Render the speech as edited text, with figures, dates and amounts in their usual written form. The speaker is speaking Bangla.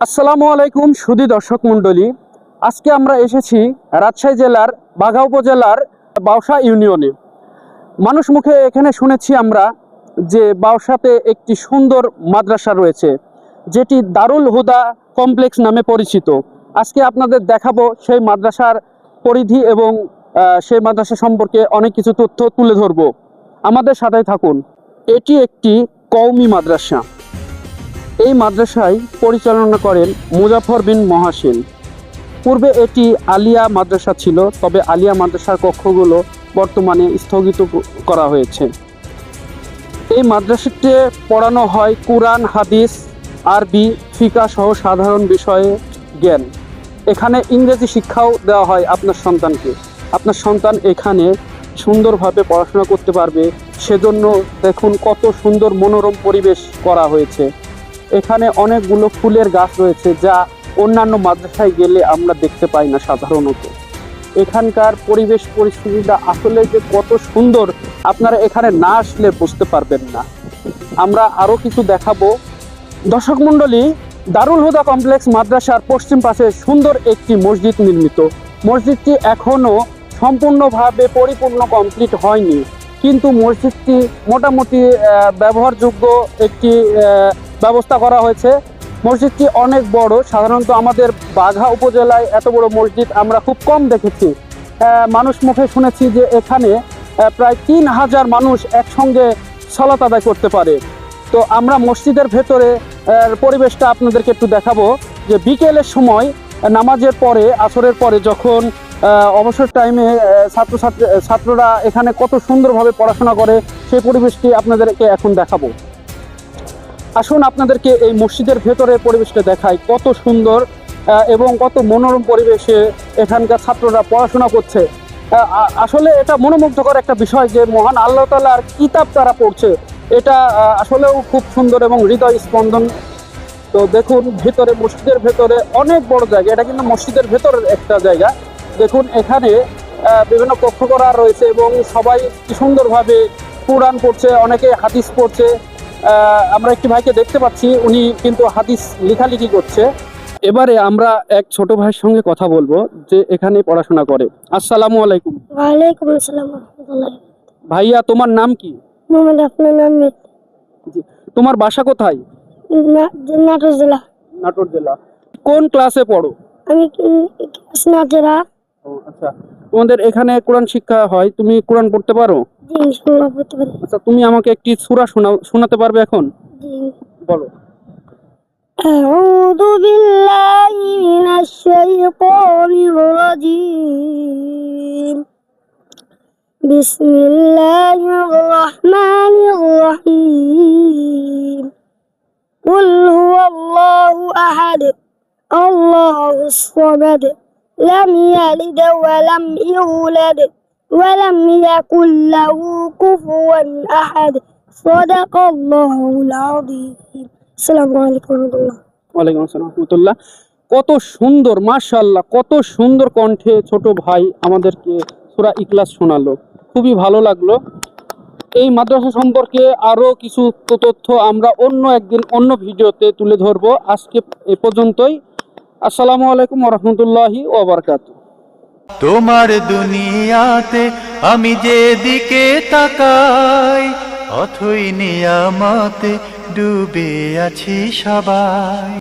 আসসালামু আলাইকুম সুধী দর্শক মণ্ডলী। আজকে আমরা এসেছি রাজশাহী জেলার বাঘা উপজেলার বাউসা ইউনিয়নে। মানুষ মুখে এখানে শুনেছি আমরা যে বাউসাতে একটি সুন্দর মাদ্রাসা রয়েছে, যেটি দারুল হুদা কমপ্লেক্স নামে পরিচিত। আজকে আপনাদের দেখাবো সেই মাদ্রাসার পরিধি এবং সেই মাদ্রাসা সম্পর্কে অনেক কিছু তথ্য তুলে ধরবো। আমাদের সাথেই থাকুন। এটি একটি কওমি মাদ্রাসা। এই মাদ্রাসায় পরিচালনা করেন মুজাফর বিন মহাসিন। পূর্বে এটি আলিয়া মাদ্রাসা ছিল, তবে আলিয়া মাদ্রাসার কক্ষগুলো বর্তমানে স্থগিত করা হয়েছে। এই মাদ্রাসাতে পড়ানো হয় কুরআন, হাদিস, আরবি, ফিকা সহ সাধারণ বিষয়ে জ্ঞান। এখানে ইংরেজি শিক্ষাও দেওয়া হয় আপনার সন্তানকে। আপনার সন্তান এখানে সুন্দরভাবে পড়াশোনা করতে পারবে, সেজন্য দেখুন কত সুন্দর মনোরম পরিবেশ করা হয়েছে। এখানে অনেকগুলো ফুলের গাছ রয়েছে, যা অন্যান্য মাদ্রাসায় গেলে আমরা দেখতে পাই না সাধারণত। এখানকার পরিবেশ পরিস্থিতিটা আসলে যে কত সুন্দর, আপনারা এখানে না আসলে বুঝতে পারবেন না। আমরা আরও কিছু দেখাবো। দর্শক মণ্ডলী, দারুল হুদা কমপ্লেক্স মাদ্রাসার পশ্চিম পাশে সুন্দর একটি মসজিদ নির্মিত। মসজিদটি এখনও সম্পূর্ণভাবে পরিপূর্ণ কমপ্লিট হয়নি, কিন্তু মসজিদটি মোটামুটি ব্যবহারযোগ্য একটি ব্যবস্থা করা হয়েছে। মসজিদটি অনেক বড়। সাধারণত আমাদের বাঘা উপজেলায় এত বড় মসজিদ আমরা খুব কম দেখেছি। মানুষ মুখে শুনেছি যে এখানে প্রায় 3000 মানুষ একসঙ্গে সালাত আদায় করতে পারে। তো আমরা মসজিদের ভেতরে পরিবেশটা আপনাদেরকে একটু দেখাবো। যে বিকেলের সময় নামাজের পরে, আসরের পরে, যখন অবসর টাইমে ছাত্ররা এখানে কত সুন্দরভাবে পড়াশোনা করে, সেই পরিবেশটি আপনাদেরকে এখন দেখাবো। আসুন আপনাদেরকে এই মসজিদের ভেতরে পরিবেশটা দেখাই, কত সুন্দর এবং কত মনোরম পরিবেশে এখানকার ছাত্ররা পড়াশোনা করছে। আসলে এটা মনোমুগ্ধকর একটা বিষয় যে মহান আল্লাহ তাআলার কিতাব তারা পড়ছে। এটা আসলেও খুব সুন্দর এবং হৃদয় স্পন্দন। তো দেখুন ভেতরে, মসজিদের ভেতরে অনেক বড় জায়গা, এটা কিন্তু মসজিদের ভেতরের একটা জায়গা। দেখুন এখানে বিভিন্ন কক্ষ করা রয়েছে এবং সবাই কি সুন্দরভাবে কুরআন পড়ছে, অনেকে হাদিস পড়ছে। আমরা একটি ভাইকে দেখতে পাচ্ছি, উনি কিন্তু হাদিস লেখালেখি করছে। এবারে আমরা এক ছোট ভাইয়ের সঙ্গে কথা বলবো যে এখানে পড়াশোনা করে। আসসালামু আলাইকুম। ওয়ালাইকুম আসসালাম ওয়া রাহমাতুল্লাহি। ভাইয়া, তোমার নাম কি? মোহাম্মদ আফনান আহমেদ। জি। তোমার বাসা কোথায়? নাটোর জেলা। নাটোর জেলা। কোন ক্লাসে পড়ো? আমি ক্লাস নাজেরা। ও আচ্ছা। তোমাদের এখানে কোরআন শিক্ষা হয়, তুমি কোরআন পড়তে পারো? জি, ইনশাআল্লাহ পড়তে পারি। আচ্ছা, তুমি আমাকে একটি সূরা শোনাতে পারবে এখন? জি। বলো। আউযু বিল্লাহি মিনাশ শাইতানির রাজীম। বিসমিল্লাহির রাহমানির রাহিম। কুল হুয়াল্লাহু আহাদ, আল্লাহুস সামাদ, লাম ইয়ালিদ ওয়া লাম ইউলাদ ওয়া লাম ইয়াকুল লাহু কুফুয়ান আহাদ। সাদাকাল্লাহুল আযীম। আসসালামু আলাইকুম ওয়া রাহমাতুল্লাহ। ওয়ালাইকুম আসসালাম রাহমাতুল্লাহ। কত সুন্দর, মাশাআল্লাহ, কত সুন্দর কণ্ঠে ছোট ভাই আমাদেরকে সূরা ইখলাস শোনালো, খুবই ভালো লাগলো। এই মাদ্রাসা সম্পর্কে আরও কিছু তথ্য আমরা অন্য একদিন অন্য ভিডিওতে তুলে ধরবো। আজকে এ পর্যন্তই। আসসালামু আলাইকুম ওয়া রাহমাতুল্লাহি ওয়া বারাকাতুহু। তোমার দুনিয়াতে আমি যেদিকে তাকাই, অথই নিয়ামতে ডুবে আছি সবাই।